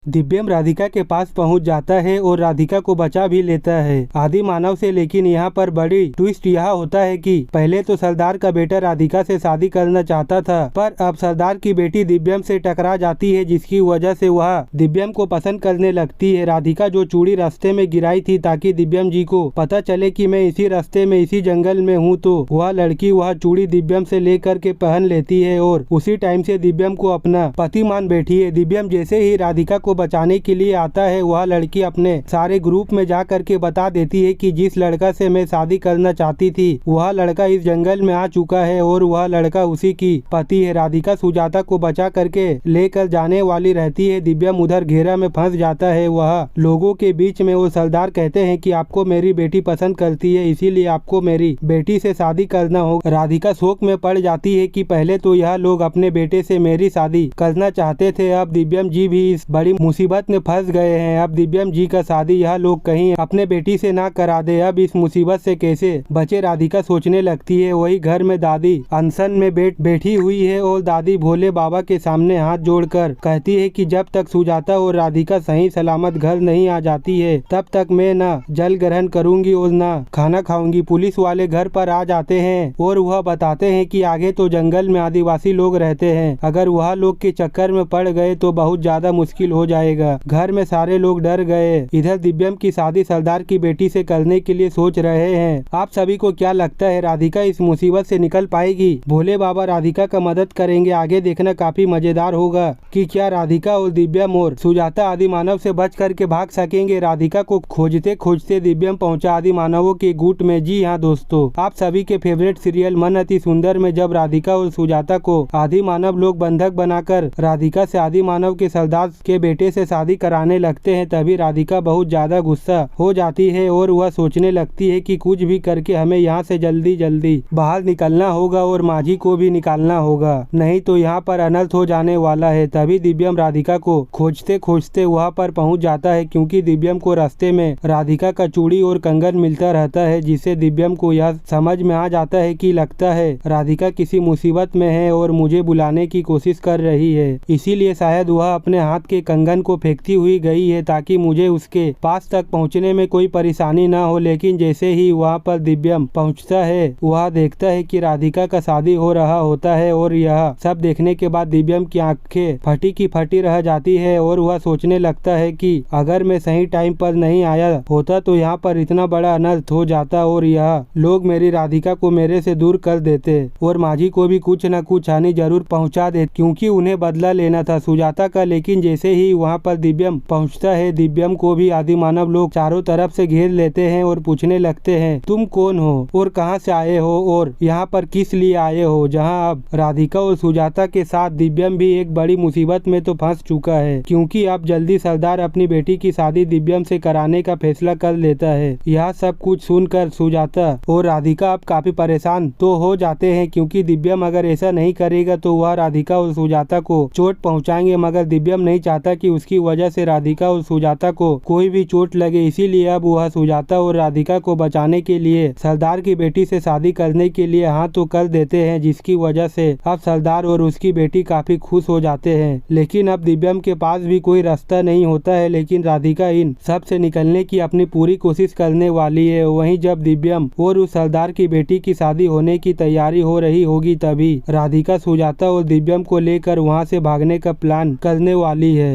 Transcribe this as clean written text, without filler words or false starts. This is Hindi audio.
दिव्यम राधिका के पास पहुंच जाता है और राधिका को बचा भी लेता है आदि मानव से। लेकिन यहाँ पर बड़ी ट्विस्ट यह होता है कि पहले तो सरदार का बेटा राधिका से शादी करना चाहता था, पर अब सरदार की बेटी दिव्यम से टकरा जाती है, जिसकी वजह से वह दिव्यम को पसंद करने लगती है। राधिका जो चूड़ी रास्ते में गिराई थी ताकि दिव्यम जी को पता चले कि मैं इसी रास्ते में इसी जंगल में हूँ, तो वह लड़की वह चूड़ी दिव्यम से लेकर के पहन लेती है और उसी टाइम से दिव्यम को अपना पति मान बैठी है। दिव्यम जैसे ही राधिका को बचाने के लिए आता है, वह लड़की अपने सारे ग्रुप में जा करके बता देती है कि जिस लड़का से मैं शादी करना चाहती थी वह लड़का इस जंगल में आ चुका है और वह लड़का उसी की पति है। राधिका सुजाता को बचा करके लेकर जाने वाली रहती है। दिव्यम उधर घेरा में फंस जाता है। वह लोगों के बीच में वो सरदार कहते हैं कि आपको मेरी बेटी पसंद करती है, इसीलिए आपको मेरी बेटी से शादी करना होगा। राधिका शोक में पड़ जाती है कि पहले तो यह लोग अपने बेटे से मेरी शादी करना चाहते थे, अब दिव्यम जी भी इस बड़ी मुसीबत में फंस गए हैं। अब दिव्यम जी का शादी यह लोग कहीं अपने बेटी से ना करा दे, अब इस मुसीबत से कैसे बचे राधिका सोचने लगती है। वही घर में दादी अनशन में बैठी हुई है और दादी भोले बाबा के सामने हाथ जोड़कर कहती है कि जब तक सुजाता और राधिका सही सलामत घर नहीं आ जाती है तब तक मैं ना जल ग्रहण करूंगी और ना खाना खाऊंगी। पुलिस वाले घर पर आ जाते हैं और वह बताते हैं कि आगे तो जंगल में आदिवासी लोग रहते हैं, अगर वह लोग के चक्कर में पड़ गए तो बहुत ज्यादा मुश्किल हो जाएगा। घर में सारे लोग डर गए। इधर दिव्यम की शादी सरदार की बेटी से करने के लिए सोच रहे हैं। आप सभी को क्या लगता है, राधिका इस मुसीबत से निकल पाएगी? भोले बाबा राधिका का मदद करेंगे? आगे देखना काफी मजेदार होगा कि क्या राधिका और दिव्यम और सुजाता आदि मानव से बच करके भाग सकेंगे। राधिका को खोजते खोजते दिव्यम पहुंचा आदि मानवों के गुट में। जी हाँ दोस्तों, आप सभी के फेवरेट सीरियल मन अति सुंदर में जब राधिका और सुजाता को आदि मानव लोग बंधक बनाकर राधिका से आदि मानव के सरदार के बेटे से शादी कराने लगते हैं, तभी राधिका बहुत ज्यादा गुस्सा हो जाती है और वह सोचने लगती है कि कुछ भी करके हमें यहाँ से जल्दी जल्दी बाहर निकलना होगा और माझी को भी निकालना होगा, नहीं तो यहाँ पर अनर्थ हो जाने वाला है। तभी दिव्यम राधिका को खोजते खोजते वहाँ पर पहुँच जाता है, क्योंकि दिव्यम को रास्ते में राधिका का चूड़ी और कंगन मिलता रहता है, जिससे दिव्यम को यह समझ में आ जाता है कि लगता है राधिका किसी मुसीबत में है और मुझे बुलाने की कोशिश कर रही है, इसीलिए शायद वह अपने हाथ के कंगन को फेंकती हुई गई है ताकि मुझे उसके पास तक पहुंचने में कोई परेशानी ना हो। लेकिन जैसे ही वहां पर दिव्यम पहुंचता है, वह देखता है कि राधिका का शादी हो रहा होता है और यह सब देखने के बाद दिव्यम की आंखें फटी की फटी रह जाती है और वह सोचने लगता है कि अगर मैं सही टाइम पर नहीं आया होता तो यहाँ पर इतना बड़ा अनर्थ हो जाता और यह लोग मेरी राधिका को मेरे से दूर कर देते और माझी को भी कुछ न कुछ हानि जरूर पहुँचा दे, क्योंकि उन्हें बदला लेना था सुजाता का। लेकिन जैसे ही वहाँ पर दिव्यम पहुँचता है, दिव्यम को भी आदि मानव लोग चारों तरफ से घेर लेते हैं और पूछने लगते हैं तुम कौन हो और कहाँ से आए हो और यहाँ पर किस लिए आए हो। जहाँ अब राधिका और सुजाता के साथ दिव्यम भी एक बड़ी मुसीबत में तो फंस चुका है, क्योंकि अब जल्दी सरदार अपनी बेटी की शादी दिव्यम से कराने का फैसला कर लेता है। यह सब कुछ सुनकर सुजाता और राधिका अब काफी परेशान तो हो जाते हैं, क्योंकि दिव्यम अगर ऐसा नहीं करेगा तो वह राधिका और सुजाता को चोट पहुंचाएंगे, मगर दिव्यम नहीं चाहता कि उसकी वजह से राधिका और सुजाता को कोई भी चोट लगे। इसीलिए अब वह सुजाता और राधिका को बचाने के लिए सरदार की बेटी से शादी करने के लिए हाँ तो कर देते हैं, जिसकी वजह से अब सरदार और उसकी बेटी काफी खुश हो जाते हैं। लेकिन अब दिव्यम के पास भी कोई रास्ता नहीं होता है, लेकिन राधिका इन सब से निकलने की अपनी पूरी कोशिश करने वाली है। वहीं जब दिव्यम और उस सरदार की बेटी की शादी होने की तैयारी हो रही होगी, तभी राधिका सुजाता और दिव्यम को लेकर वहाँ से भागने का प्लान करने वाली है।